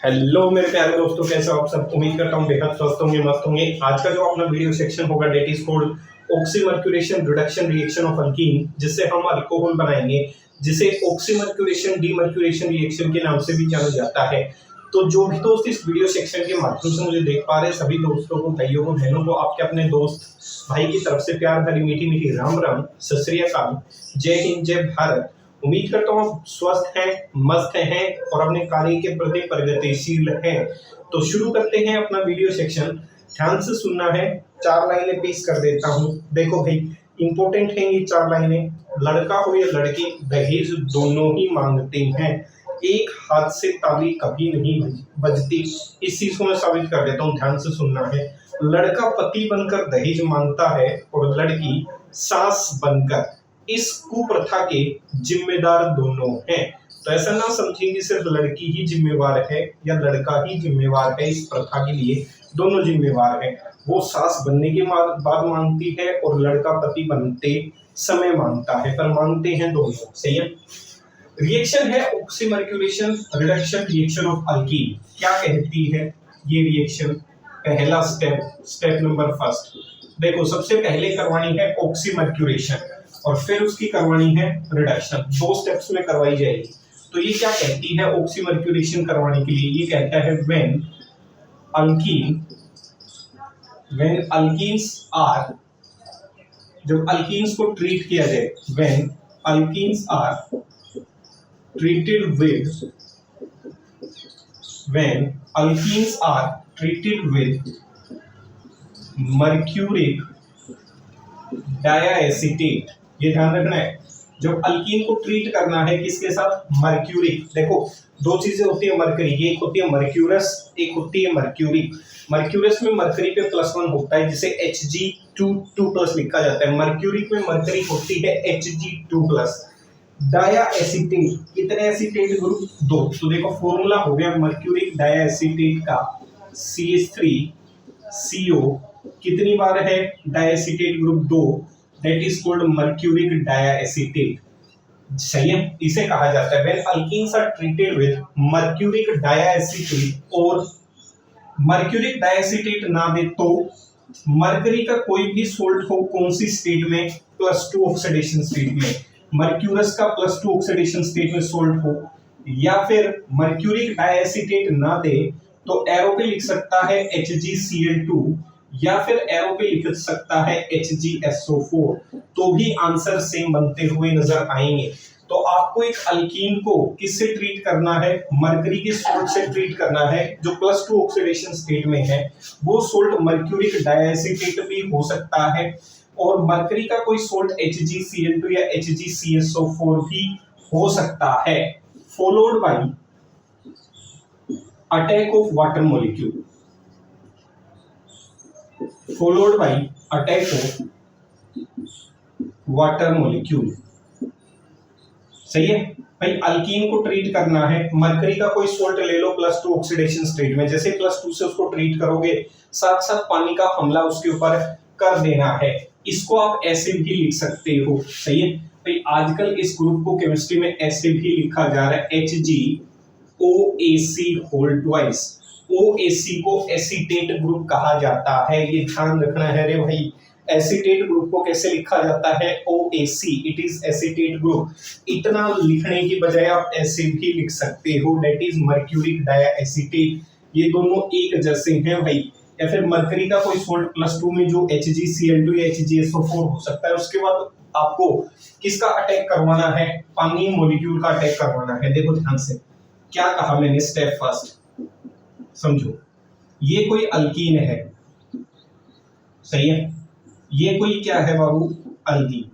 Hello मेरे प्यारे दोस्तों, कैसे हो आप सब। उम्मीद करता हूँ बेहद स्वस्थ होंगे, मस्त होंगे। आज का जो अपना वीडियो सेक्शन होगा that is called oxymercuration reduction reaction of alkene, जिससे हम अल्कोहल बनाएंगे, जिसे ऑक्सीमर्क्यूरेशन डीमर्क्यूरेशन रिएक्शन के नाम से भी जाना जाता है। तो जो भी दोस्त इस वीडियो सेक्शन के माध्यम से मुझे देख पा रहे हैं, सभी दोस्तों को, भाइयों को, बहनों को, आपके अपने दोस्त भाई की तरफ से प्यार भरी मीठी मीठी राम राम, सत श्री अकाल, जय हिंद, जय भारत। उम्मीद करता हूँ आप स्वस्थ हैं, मस्त हैं और अपने कार्य के प्रति प्रगतिशील हैं। तो शुरू करते हैं अपना वीडियो सेक्शन। ध्यान से सुनना है, 4 लाइनें पेश कर देता हूँ। देखो भाई, इंपॉर्टेंट है ये 4 लाइनें। लड़का हो या लड़की, दहेज दोनों ही मांगते हैं। एक हाथ से ताली कभी नहीं बजती। इस चीज को मैं साबित कर देता हूँ, ध्यान से सुनना है। लड़का पति बनकर दहेज मांगता है और लड़की सास बनकर। इस कुप्रथा के जिम्मेदार दोनों हैं। तो ऐसा ना समझेंगे सिर्फ लड़की ही जिम्मेवार है या लड़का ही जिम्मेवार है, इस प्रथा के लिए दोनों जिम्मेवार हैं। वो सास बनने के बाद मांगती है और लड़का पति बनते समय मांगता है, पर मांगते हैं दोनों। सही है। रिएक्शन है oxymercuration reduction reaction of alkyne. क्या कहती है ये रिएक्शन? पहला स्टेप नंबर फर्स्ट। देखो, सबसे पहले करवानी है ऑक्सीमर्क्यूरेशन और फिर उसकी करवानी है रिडक्शन। 2 स्टेप्स में करवाई जाएगी। तो ये क्या कहती है ऑक्सीमर्क्यूरेशन करवाने के लिए? ये कहता है व्हेन अल्कीन्स आर, जब अल्कीन्स को ट्रीट किया जाए, when alkenes are treated with mercuric diacetate. ये ध्यान रखना है, जब अल्कीन को ट्रीट करना है किसके साथ? मर्क्यूरिक। देखो, 2 चीजें होती है मरकरी, एक होती है मर्क्यूरस, एक होती है मर्क्यूरी। मर्क्यूरस में मरकरी पे +1 होता है, जिसे Hg2+ लिखा जाता है। मर्क्यूरिक में मरकरी होती है Hg2+। डाया एसीटेट, कितने एसीटेट ग्रुप? 2। तो देखो, फॉर्मूला हो गया मर्क्यूरिक डाया एसीटेट का CH3CO। कितनी बार है diacetate group? 2। That is called mercuric diacetate. सही है। इसे कहा जाता है when alkenes are treated with mercuric diacetate, और मर्क्यूरिक डाया एसीटेट ना दे तो मरकरी का कोई भी सोल्ट हो, कौन सी स्टेट में? +2 ऑक्सीडेशन स्टेट में। मर्क्यूरस का +2 ऑक्सीडेशन स्टेट में सोल्ट हो, या फिर मर्क्यूरिक डायएसीटेट ना दे तो एरो पे लिख सकता है HgCl2, या फिर एरो पे लिख सकता है HgSO4। तो भी आंसर सेम बनते हुए नजर आएंगे। तो आपको एक अल्कीन को किससे ट्रीट करना है? मरकरी के सोल्ट से ट्रीट करना है, जो +2 ऑक्सीडेशन स्टेट में है। वो सोल्ट मर्क्यूरिक डायएसीटेट भी हो सकता है, और मरकरी का कोई सोल्ट HgCl2 या HgCSO4 भी हो सकता है। Followed by attack of water molecule, followed by attack of water molecule. सही है भाई। अल्कीन को ट्रीट करना है, मरकरी का कोई सोल्ट ले लो +2 ऑक्सीडेशन स्टेट में। जैसे +2 से उसको ट्रीट करोगे, साथ साथ पानी का हमला उसके ऊपर कर देना है। इसको आप ऐसे भी लिख सकते हो। सही है भाई। आजकल इस ग्रुप को केमिस्ट्री में ऐसे भी लिखा जा रहा है HgOAc होल ट्वाइस। OAc को एसीटेट ग्रुप कहा जाता है, ये ध्यान रखना है रे भाई। एसीटेट ग्रुप को कैसे लिखा जाता है? OAc, it is acetate group. इतना लिखने की बजाय आप ऐसे भी लिख सकते हो, that is mercuric diacetate. ये दोनों एक जैसे हैं भाई। या फिर मरकरी का कोई सोल्ट +2 में जो HgCl2 या HgSO4 हो सकता है। उसके बाद आपको किसका अटैक करवाना है? पानी मॉलिक्यूल का अटैक करवाना है। देखो ध्यान से, क्या कहा मैंने? स्टेप फर्स्ट समझो। ये कोई अल्कीन है, सही है। ये कोई क्या है बाबू? अल्कीन।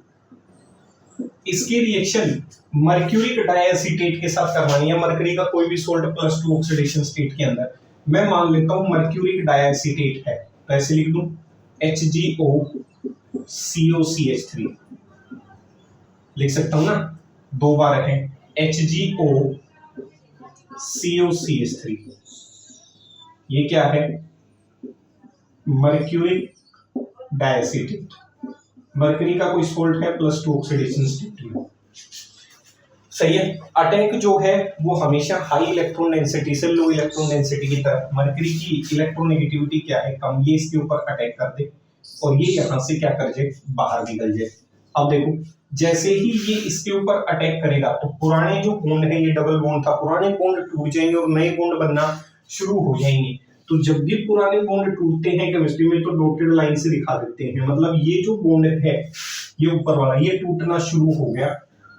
इसकी रिएक्शन मर्क्यूरिक डायएसीटेट के साथ करवानी है। मरकरी का कोई भी सोल्ट +2 ऑक्सीडेशन स्टेट के अंदर। मैं मान लेता हूं मर्क्यूरिक डायएसीटेट है, तो ऐसे लिख दूं HgOCOCH3 लिख सकता हूं ना, 2 बार है HgOCOCH3। ये क्या है? मर्क्यूरिक डायएसीटेट। मरकरी का कोई सोल्ट है +2 ऑक्सीडेशन स्टेट में। सही है। अटैक जो है वो हमेशा हाई इलेक्ट्रॉन डेंसिटी से लो इलेक्ट्रॉन डेंसिटी की तरफ, मरकरी की इलेक्ट्रोनेगेटिविटी क्या है कम, ये इसके ऊपर अटैक कर दे और ये यहां से क्या कर जाए, बाहर निकल जाए। अब देखो जैसे ही ये इसके ऊपर अटैक करेगा तो पुराने जो बॉन्ड है, ये डबल बॉन्ड था, पुराने बॉन्ड टूट जाएंगे और नए बॉन्ड बनना शुरू हो जाएंगे। तो जब भी पुराने बॉन्ड टूटते हैं केमिस्ट्री में तो डॉटेड लाइन से दिखा देते हैं, मतलब ये जो बॉन्ड है ये ऊपर वाला ये टूटना शुरू हो गया।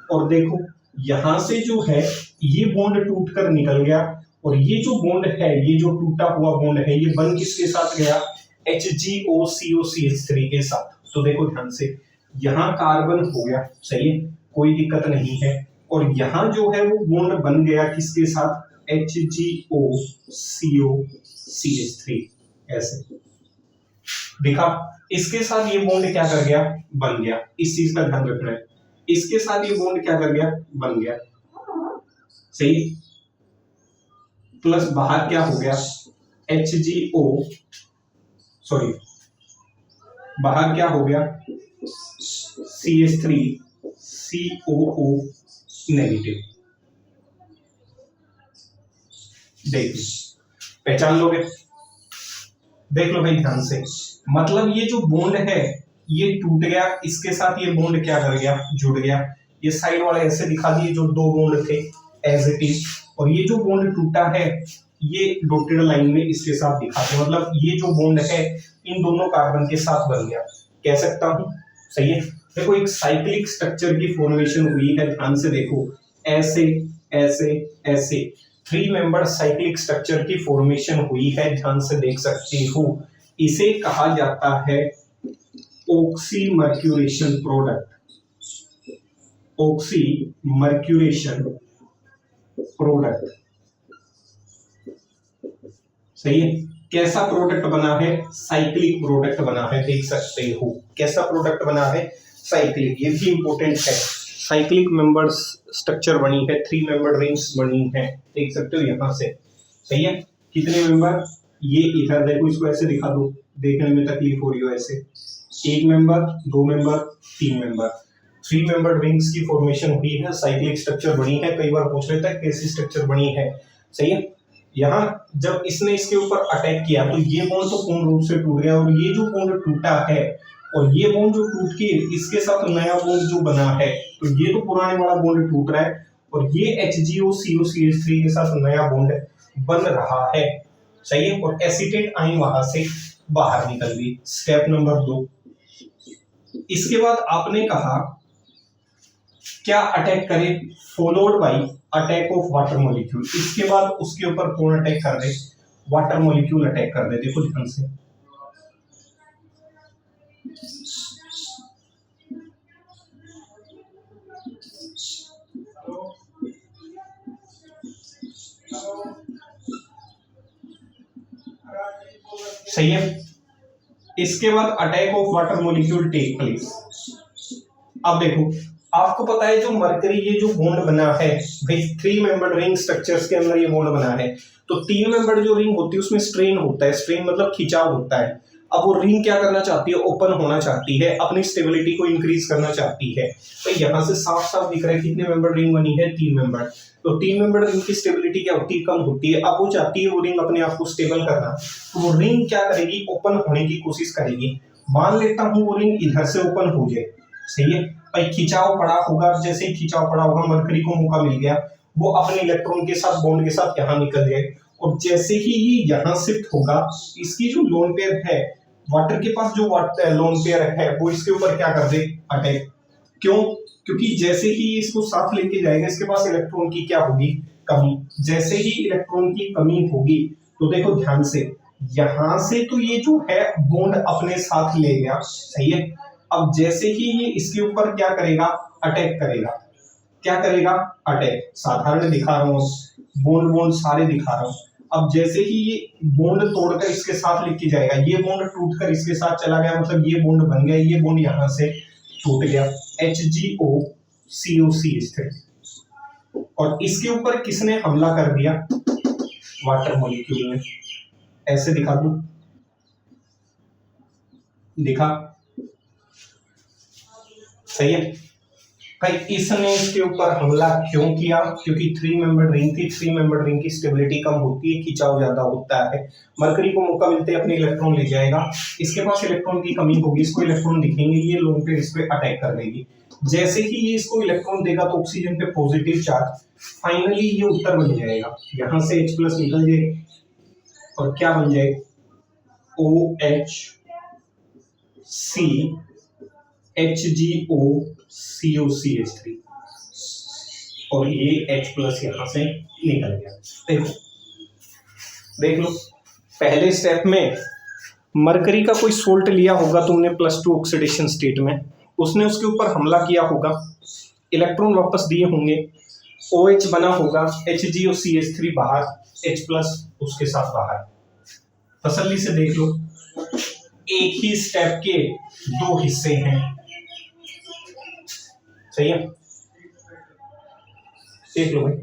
और देखो यहां से जो है ये बॉन्ड टूट कर निकल गया और ये जो बॉन्ड है, ये जो टूटा हुआ बॉन्ड है, ये बन किसके साथ गया, HgOCOCH3 के साथ। तो देखो ध्यान से यहाँ कार्बन हो गया, सही है, कोई दिक्कत नहीं है। और यहाँ जो है वो बॉन्ड बन गया किसके साथ, HgOCOCH3, ऐसे देखा। इसके साथ ये बॉन्ड क्या कर गया, बन गया, इस चीज का ध्यान रखना है। इसके साथ ये बॉन्ड क्या कर गया, बन गया, सही। प्लस बाहर क्या हो गया, HgO, सॉरी बाहर क्या हो गया, CH3 COO नेगेटिव। देख पहचान लोगे, देख लो भाई ध्यान से, मतलब ये जो बॉन्ड है ये टूट गया, इसके साथ ये बॉन्ड क्या कर गया, जुड़ गया। ये साइड वाले ऐसे दिखा दिए जो दो बॉन्ड थे एज इट इज, और ये जो बॉन्ड टूटा है ये डॉटेड लाइन में इसके साथ दिखाते हैं, मतलब ये जो बॉन्ड है इन दोनों कार्बन के साथ बन गया, कह सकता हूं, सही है। देखो एक साइक्लिक स्ट्रक्चर की फॉर्मेशन हुई है, ध्यान से देखो, ऐसे ऐसे ऐसे 3 मेंबर साइक्लिक स्ट्रक्चर की फॉर्मेशन हुई है, ध्यान से देख सकते हो। इसे कहा जाता है ऑक्सीमर्क्यूरेशन प्रोडक्ट, ऑक्सीमर्क्यूरेशन प्रोडक्ट, सही है। कैसा प्रोडक्ट बना है, साइक्लिक प्रोडक्ट बना है, देख सकते हो कैसा प्रोडक्ट बना है, साइक्लिक, ये भी इंपॉर्टेंट है। साइक्लिक मेंबर्स स्ट्रक्चर बनी है, 3 मेंबर रिंग्स बनी है, देख सकते हो यहां से, सही है। कितने मेंबर, ये इधर देखो, इसको ऐसे दिखा दो, देखने में तकलीफ हो रही हो, ऐसे 1 member 2 member 3 member, 3 member rings की फॉर्मेशन हुई है, साइक्लिक स्ट्रक्चर बनी है। कई बार पूछ लेता है कैसी स्ट्रक्चर बनी है, सही है। यहाँ जब इसने इसके ऊपर अटैक किया तो ये बॉन्ड तो पूर्ण रूप से टूट गया, और ये जो बॉन्ड टूटा है और ये बॉन्ड जो टूट के इसके साथ नया बॉन्ड जो बना है, तो ये तो पुराने वाला बॉन्ड टूट रहा है और ये HgOCOCH3 के साथ नया बॉन्ड बन रहा है, सही है। और एसीटेट आयन वहां से बाहर निकल गई, स्टेप नंबर 2। इसके बाद आपने कहा क्या अटैक करे, followed by attack of water molecule. इसके बाद उसके ऊपर कौन अटैक कर दे, वाटर मॉलिक्यूल अटैक कर दे। देखो ध्यान से, सही है। इसके बाद attack of water molecule take place. अब देखो आपको पता है जो मरकरी ये जो बॉन्ड बना है भाई, 3 मेंबर्ड रिंग स्ट्रक्चर्स के अंदर ये बॉन्ड बना है, तो 3 मेंबर्ड जो रिंग होती है उसमें स्ट्रेन होता है, स्ट्रेन मतलब खिंचाव होता है। अब वो रिंग क्या करना चाहती है, ओपन होना चाहती है, अपनी स्टेबिलिटी को इंक्रीज करना चाहती है। तो यहाँ से साफ साफ दिख रहा है कितने मेंबर्ड रिंग बनी है, 3 मेंबर। तो 3 मेंबर्ड रिंग की स्टेबिलिटी क्या होती है, कम होती है। अब वो चाहती है वो रिंग अपने आप को स्टेबल करना, तो वो रिंग क्या करेगी, ओपन होने की कोशिश करेगी। मान लेता हूँ वो रिंग इधर से ओपन हो जाए, सही है भाई, खिंचाव पड़ा होगा, जैसे ही खिंचाव पड़ा होगा मरकरी को मौका मिल गया, वो अपने इलेक्ट्रॉन के साथ बॉन्ड के साथ यहाँ निकल जाए, और जैसे ही ये यहाँ शिफ्ट होगा, इसकी जो लोन पेयर है, वाटर के पास जो लोन पेयर है वो इसके ऊपर क्या कर दे, अटैक। क्यों, क्योंकि जैसे ही इसको साथ लेके जाएगा इसके पास इलेक्ट्रॉन की क्या होगी, कमी। जैसे ही इलेक्ट्रॉन की कमी होगी तो देखो ध्यान से, यहां से तो ये जो है बॉन्ड अपने साथ ले गया, सही है। अब जैसे ही ये इसके ऊपर क्या करेगा, अटैक करेगा, क्या करेगा, अटैक। साधारण दिखा रहा हूँ, बॉन्ड बॉन्ड सारे दिखा रहा हूँ। अब जैसे ही ये बॉन्ड तोड़कर इसके साथ लेके जाएगा, ये बॉन्ड टूटकर इसके साथ चला गया, मतलब ये बॉन्ड बन गया, ये बॉन्ड यहां से टूट गया, HgOCOCH3, और इसके ऊपर किसने हमला कर दिया, वाटर मॉलिक्यूल ने। ऐसे दिखा दूं, दिखा, सही है। भाई इसने इसके ऊपर हमला क्यों किया? क्योंकि 3 मेंबर रिंग थी, 3 मेंबर रिंग की स्टेबिलिटी कम होती है, खिंचाव ज्यादा होता है। मरकरी को मौका मिलते अपने इलेक्ट्रॉन ले जाएगा, इसके पास इलेक्ट्रॉन की कमी होगी, इसको इलेक्ट्रॉन दिखेंगे, ये लोन पे इस पे अटैक कर देगी। जैसे ही ये इसको इलेक्ट्रॉन देगा तो ऑक्सीजन पे पॉजिटिव चार्ज, फाइनली ये उत्तर बन जाएगा, यहाँ से H प्लस निकल जाए और क्या बन जाए, OH C HgO COCH3 और ये H प्लस यहां से निकल गया। देखो देख लो, पहले स्टेप में मरकरी का कोई सोल्ट लिया होगा तुमने +2 ऑक्सीडेशन स्टेट में, उसने उसके ऊपर हमला किया होगा, इलेक्ट्रॉन वापस दिए होंगे, OH बना होगा, HgO CH3 बाहर, H प्लस उसके साथ बाहर। तसल्ली से देख लो, एक ही स्टेप के 2 हिस्से हैं, सही है। देख लो भाई,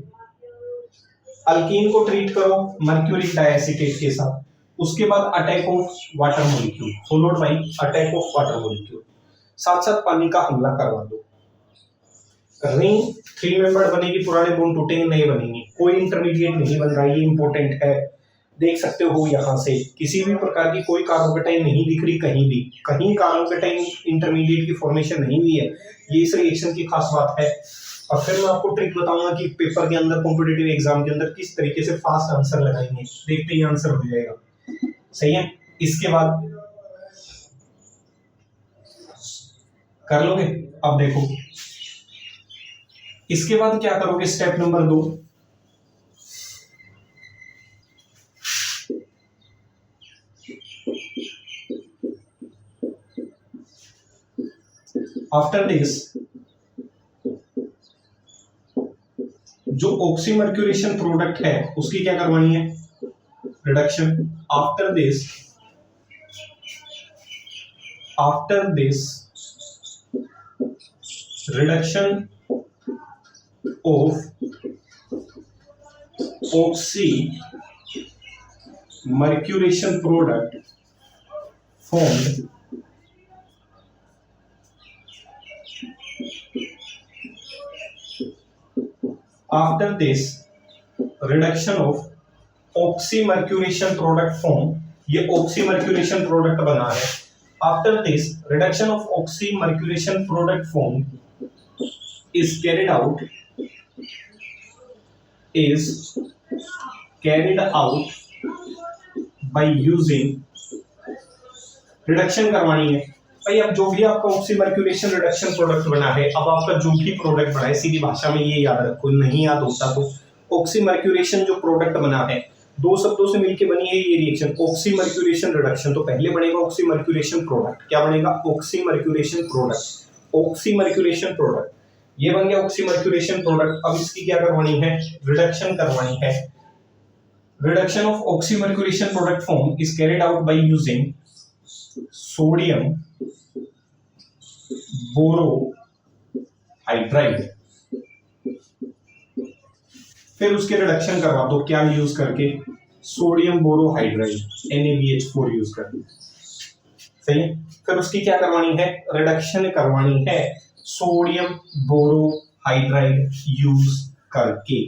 अल्कीन को ट्रीट करो मर्क्यूरिक डाइएसिटेट के साथ, उसके बाद attack of water molecule followed by attack of water molecule, साथ साथ पानी का हमला करवा दो। रिंग 3 मेंबर बनेगी, पुराने बॉन्ड टूटेंगे, नए बनेंगे, कोई इंटरमीडिएट नहीं बन रहा, ये इंपॉर्टेंट है। देख सकते हो यहाँ से किसी भी प्रकार की कोई कार्बोकेटाइन नहीं दिख रही, कहीं कार्बोकेटाइन इंटरमीडिएट की फॉर्मेशन नहीं हुई है, ये इस रिएक्शन की खास बात है। और फिर मैं आपको ट्रिक बताऊंगा कि पेपर के अंदर, कॉम्पिटिटिव एग्जाम के अंदर किस तरीके से फास्ट आंसर लगाएंगे, देखते ही आंसर हो जाएगा, सही है। इसके बाद कर लोगे, अब देखो इसके बाद क्या करोगे, स्टेप नंबर 2, आफ्टर दिस जो ऑक्सीमर्क्यूरेशन प्रोडक्ट है उसकी क्या करवानी है, reduction. After this reduction of oxymercuration product formed after this reduction of oxymercuration product form, ये oxymercuration product बना है, after this reduction of oxymercuration product form is carried out by using, reduction करवानी है भाई। अब जो भी आपका ऑक्सीमर्क्यूरेशन रिडक्शन प्रोडक्ट बना है, अब आपका जो भी प्रोडक्ट बना है, सीधी भाषा में ये याद रखो, नहीं याद होता तो ऑक्सीमर्क्यूरेशन जो प्रोडक्ट बना है, 2 शब्दों से मिलकर बनी है ये रिएक्शन, ऑक्सीमर्क्यूरेशन रिडक्शन। तो पहले बनेगा ऑक्सीमर्क्यूरेशन प्रोडक्ट, क्या बनेगा, ऑक्सीमर्क्यूरेशन प्रोडक्ट, ऑक्सीमर्क्यूरेशन प्रोडक्ट, ये बन गया ऑक्सीमर्क्यूरेशन प्रोडक्ट। अब इसकी क्या करवानी है, रिडक्शन करवानी है। Reduction of oxymercuration product form is carried out by using sodium borohydride. फिर उसके रिडक्शन करवा दो, क्या यूज करके, सोडियम बोरोहाइड्राइड NaBH4 यूज करके, सही है। फिर उसकी क्या करवानी है, रिडक्शन करवानी है सोडियम बोरोहाइड्राइड यूज करके।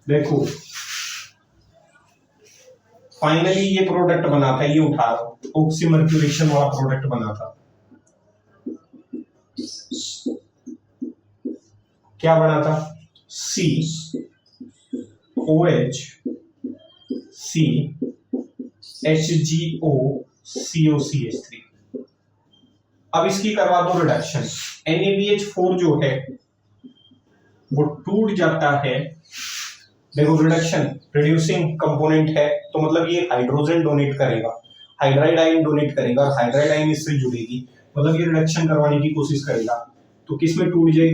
देखो फाइनली ये प्रोडक्ट बना था, ये उठा ऑक्सीमर्क्यूरेशन वाला प्रोडक्ट बना था, क्या बना था, COH CHgO COCH3। अब इसकी करवा दो रिडक्शन, NaBH4 जो है वो टूट जाता है। देखो रिडक्शन रिड्यूसिंग कंपोनेंट है, तो मतलब ये हाइड्रोजन डोनेट करेगा, हाइड्राइड आयन डोनेट करेगा, और हाइड्राइड आयन इससे जुड़ेगी, मतलब ये रिडक्शन करवाने की कोशिश करेगा। तो किस में टूट जाए,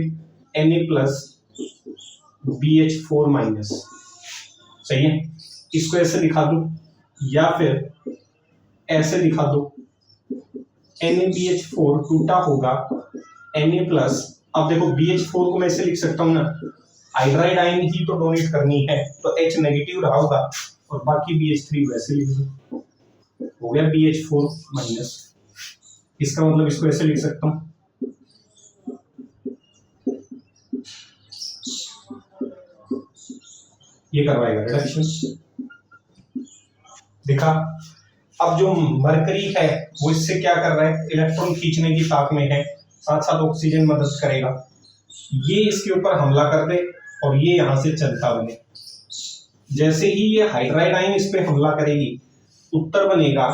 Na+BH4-, सही है। इसको ऐसे लिखा दो या फिर ऐसे लिखा दो, NaBH4 टूटा होगा Na+, अब देखो BH4 को मैं ऐसे लिख सकता हूं ना, हाइड्राइड आयन ही तो डोनेट करनी है, तो H नेगेटिव रहा होगा और बाकी BH3 वैसे लिख दो, हो गया BH4-। इसका मतलब इसको ऐसे लिख सकता हूं, ये करवाएगा रिडक्शन। देखा, अब जो मरकरी है वो इससे क्या कर रहा है, इलेक्ट्रॉन खींचने की ताक में है, साथ साथ ऑक्सीजन मदद करेगा। ये इसके ऊपर हमला कर दे और ये यहां से चलता बने। जैसे ही ये हाइड्राइड आयन इस पे हमला करेगी, उत्तर बनेगा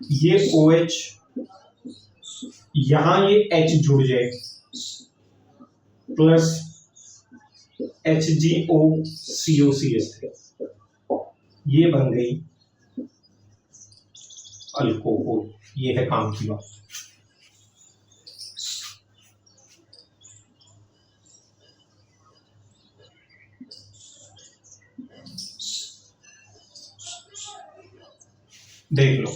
ये OH, यहां ये H जुड़ जाए प्लस HgOCOCH3, ये बन गई अल्कोहल। ये है काम की बात। देख लो,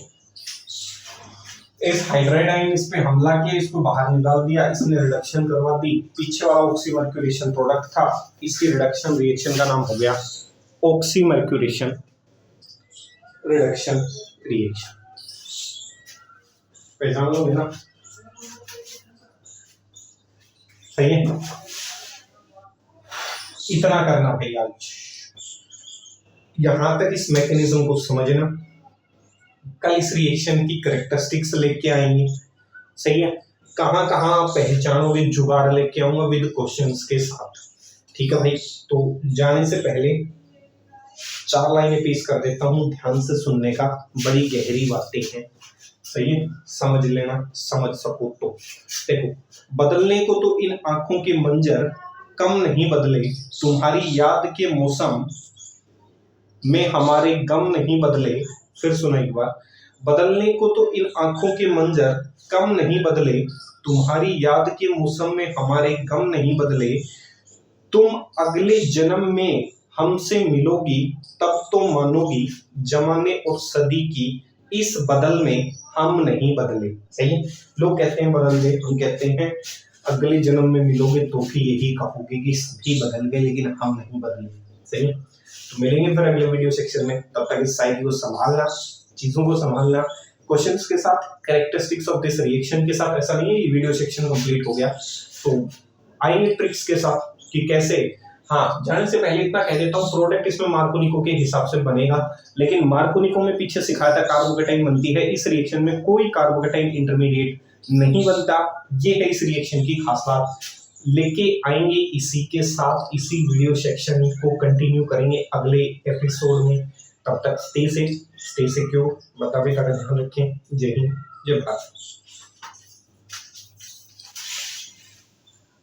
इस हाइड्राइड आयन इस पे हमला किया, इसको बाहर निकाल दिया, इसने रिडक्शन करवा दी। पीछे वाला ऑक्सीमर्क्यूरेशन प्रोडक्ट था, इसकी रिडक्शन रिएक्शन का नाम हो गया ऑक्सीमर्क्यूरेशन रिडक्शन रिएक्शन। पहचान लोगे ना? सही है, इतना करना भैया। यहां तक इस मैकेनिज्म को समझना, कल इस रिएक्शन की कैरेक्टरिस्टिक्स लेके आएंगे। सही है, कहां कहां पहचानोगे, जुगाड़ लेके आऊंगा विद क्वेश्चंस के साथ। ठीक है भाई, तो जाने से पहले 4 लाइनें पेश कर देता हूं, ध्यान से सुनने का, बड़ी गहरी बातें हैं। सही है, समझ लेना, समझ सको तो। देखो, बदलने को तो इन आंखों के मंजर कम नहीं बदले, तुम्हारी याद के मौसम में हमारे गम नहीं बदले। फिर सुना एक बार, बदलने को तो इन आंखों के मंजर कम नहीं बदले, तुम्हारी याद के मौसम में हमारे गम नहीं बदले। तुम अगले जन्म में हमसे मिलोगी, तब तो मानोगी जमाने और सदी की इस बदल में हम नहीं बदले। सही है, लोग कहते हैं बदल गए, हम कहते हैं अगले जन्म में मिलोगे तो भी यही कहोगे कि सभी बदल गए, लेकिन हम नहीं बदले। सही है, तो मिलेंगे फिर अगले वीडियो सेक्शन में। तब तक इस शायरी को संभालना, चीजों को संभालना, क्वेश्चंस के साथ, कैरेक्टरिस्टिक्स ऑफ दिस रिएक्शन के साथ। ऐसा नहीं है ये वीडियो सेक्शन कंप्लीट हो गया, तो आएंगे ट्रिक्स के साथ कि कैसे। हाँ, जाने से पहले इतना कह देता हूँ, प्रोडक्ट इसमें मार्कोनिको के हिसाब से बनेगा, लेकिन मार्कोनिको में पीछे सिखाया था कार्बोकेटाइन बनती है, इस रिएक्शन में कोई कार्बोकेटाइन इंटरमीडिएट नहीं बनता। ये है इस रिएक्शन की खास बात। लेके आएंगे इसी के साथ, इसी वीडियो सेक्शन को कंटिन्यू करेंगे अगले एपिसोड में। तब तक स्टे सेफ, स्टे सिक्योर, बतावे का ध्यान रखें। जय हिंद, जय भारत।